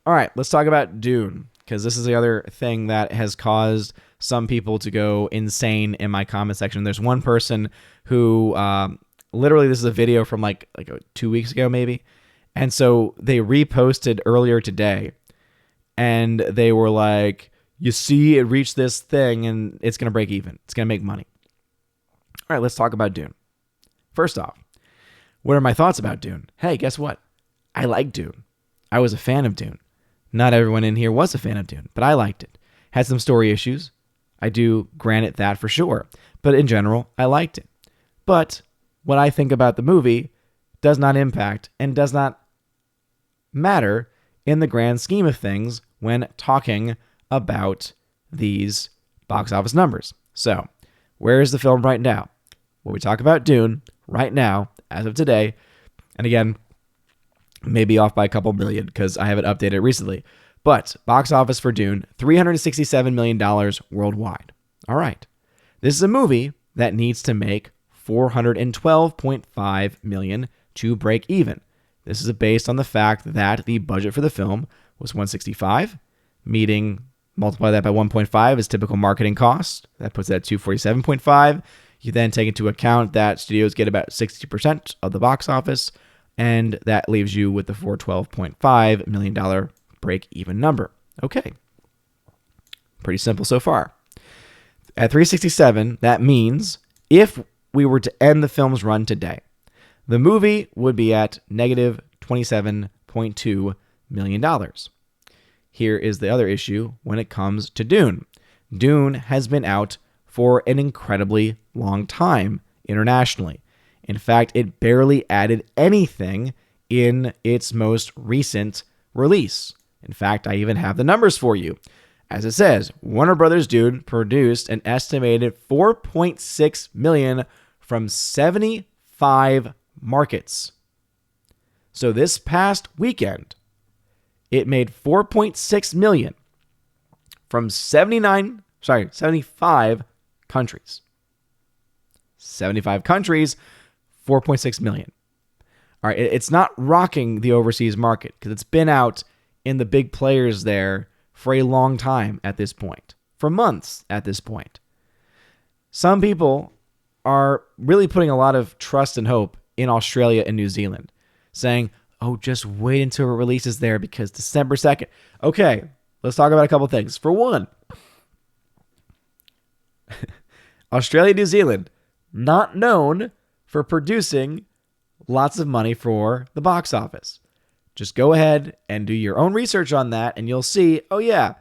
All right, let's talk about Dune, because this is the other thing that has caused some people to go insane in my comment section. There's one person who literally, this is a video from like 2 weeks ago, maybe. And so they reposted earlier today, and they were like, you see, it reached this thing and it's going to break even. It's going to make money. All right, let's talk about Dune. First off, what are my thoughts about Dune? Hey, guess what? I like Dune. I was a fan of Dune. Not everyone in here was a fan of Dune, but I liked it. Had some story issues. I do grant it that for sure. But in general, I liked it. But what I think about the movie does not impact and does not matter in the grand scheme of things when talking about these box office numbers. So, where is the film right now? When we talk about Dune right now, as of today, and again, maybe off by a couple million because I haven't updated recently, but box office for Dune, $367 million worldwide. All right. This is a movie that needs to make $412.5 million to break even. This is based on the fact that the budget for the film was $165, meaning multiply that by 1.5 is typical marketing cost. That puts it at $247.5. You then take into account that studios get about 60% of the box office, and that leaves you with the $412.5 million break-even number. Okay. Pretty simple so far. At 367, that means if we were to end the film's run today, the movie would be at negative $27.2 million. Here is the other issue when it comes to Dune. Dune has been out for an incredibly long time internationally. In fact, it barely added anything in its most recent release. In fact, I even have the numbers for you. As it says, Warner Brothers Dune produced an estimated 4.6 million from 75 markets. So this past weekend, it made 4.6 million from 75 countries. 75 countries, 4.6 million. All right, it's not rocking the overseas market because it's been out in the big players there for a long time at this point, for months at this point. Some people are really putting a lot of trust and hope in Australia and New Zealand, saying, oh, just wait until it releases there because December 2nd. Okay, let's talk about a couple things. For one, Australia and New Zealand, not known for producing lots of money for the box office. Just go ahead and do your own research on that, and you'll see, oh yeah,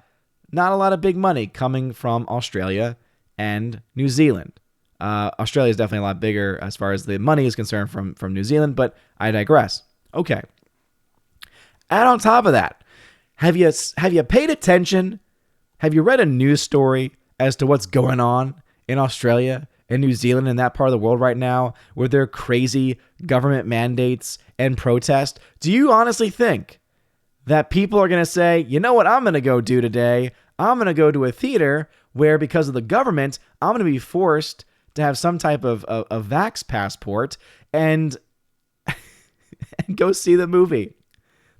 not a lot of big money coming from Australia and New Zealand. Australia is definitely a lot bigger as far as the money is concerned from New Zealand, but I digress. Okay. Add on top of that, have you paid attention? Have you read a news story as to what's going on in Australia and New Zealand and that part of the world right now with their crazy government mandates and protest? Do you honestly think that people are going to say, you know what I'm going to go do today? I'm going to go to a theater where because of the government, I'm going to be forced to have some type of vax passport and go see the movie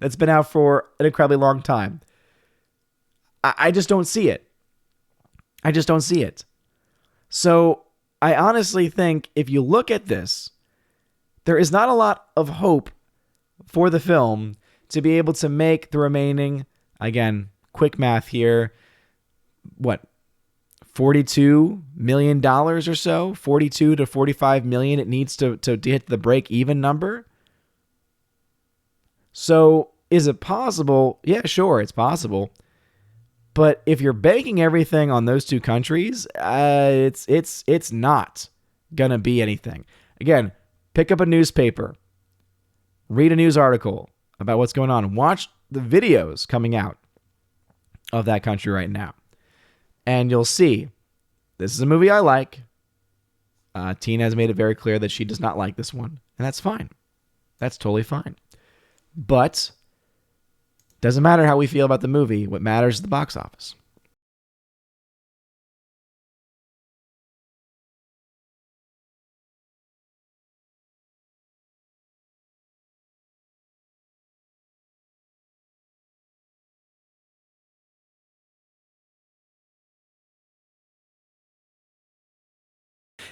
that's been out for an incredibly long time. I just don't see it. I just don't see it. So I honestly think if you look at this, there is not a lot of hope for the film to be able to make the remaining, again, quick math here, $42 million or so, 42 to 45 million it needs to hit the break even number. So is it possible? Yeah, sure, it's possible. But if you're banking everything on those two countries, it's not gonna be anything. Again, pick up a newspaper, read a news article about what's going on, watch the videos coming out of that country right now, and you'll see this is a movie I like. Tina has made it very clear that she does not like this one, and that's fine. That's totally fine. But doesn't matter how we feel about the movie. What matters is the box office.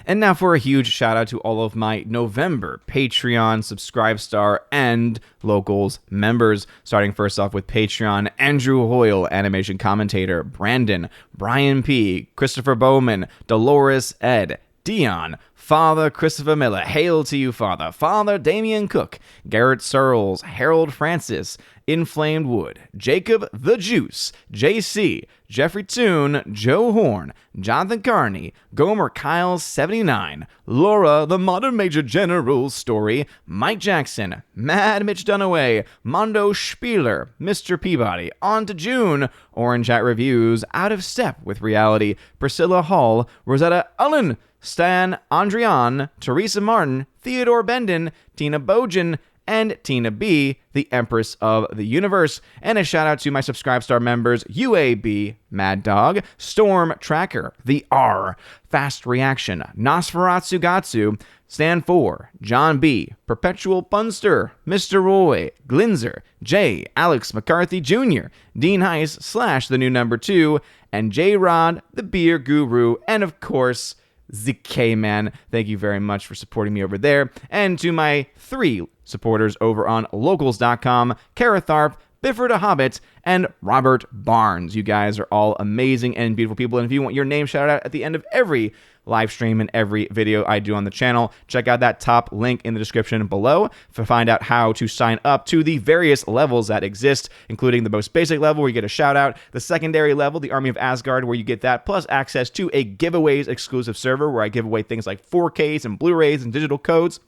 And now for a huge shout out to all of my November Patreon, Subscribestar, and Locals members. Starting first off with Patreon, Andrew Hoyle, animation commentator, Brandon, Brian P., Christopher Bowman, Dolores Ed, Dion, Father Christopher Miller, hail to you, Father, Father Damian Cook, Garrett Searles, Harold Francis, Inflamed Wood, Jacob the Juice, JC, Jeffrey Toon, Joe Horn, Jonathan Carney, Gomer Kyle 79, Laura the Modern Major General Story, Mike Jackson, Mad Mitch Dunaway, Mondo Spieler, Mr. Peabody, On to June, Orange Hat Reviews, Out of Step with Reality, Priscilla Hall, Rosetta Ullen, Stan Andrian, Teresa Martin, Theodore Bendon, Tina Bojan, and Tina B, the Empress of the Universe. And a shout out to my Subscribestar members, UAB, Mad Dog, Storm Tracker, The R, Fast Reaction, Nosferatu Gatsu, Stan 4, John B, Perpetual Punster, Mr. Roy, Glinzer, J, Alex McCarthy Jr., Dean Heiss / the new number 2, and J Rod, the Beer Guru, and of course, ZK Man. Thank you very much for supporting me over there. And to my 3 supporters over on locals.com, Kara Tharp, Bifford a Hobbit, and Robert Barnes. You guys are all amazing and beautiful people. And if you want your name shouted out at the end of every live stream and every video I do on the channel, check out that top link in the description below to find out how to sign up to the various levels that exist, including the most basic level where you get a shout out, the secondary level, the Army of Asgard, where you get that, plus access to a giveaways exclusive server where I give away things like 4Ks and Blu-rays and digital codes.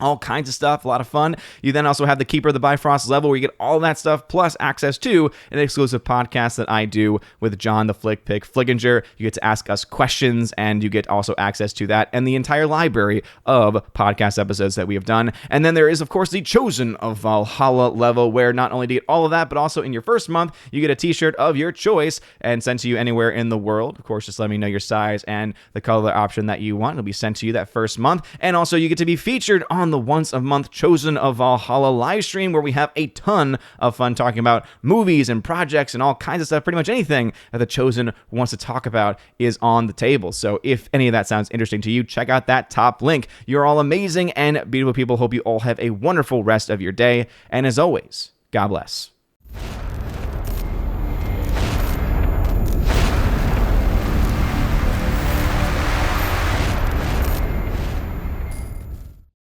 All kinds of stuff, a lot of fun. You then also have the Keeper of the Bifrost level where you get all that stuff, plus access to an exclusive podcast that I do with John the Flick Pick Flickinger. You get to ask us questions, and you get also access to that and the entire library of podcast episodes that we have done. And then there is, of course, the Chosen of Valhalla level, where not only do you get all of that, but also in your first month, you get a t-shirt of your choice and sent to you anywhere in the world. Of course, just let me know your size and the color option that you want. It'll be sent to you that first month. And also, you get to be featured on the once a month Chosen of Valhalla live stream, where we have a ton of fun talking about movies and projects and all kinds of stuff. Pretty much anything that the Chosen wants to talk about is on the table. So if any of that sounds interesting to you, check out that top link. You're all amazing and beautiful people. Hope you all have a wonderful rest of your day. And as always, God bless.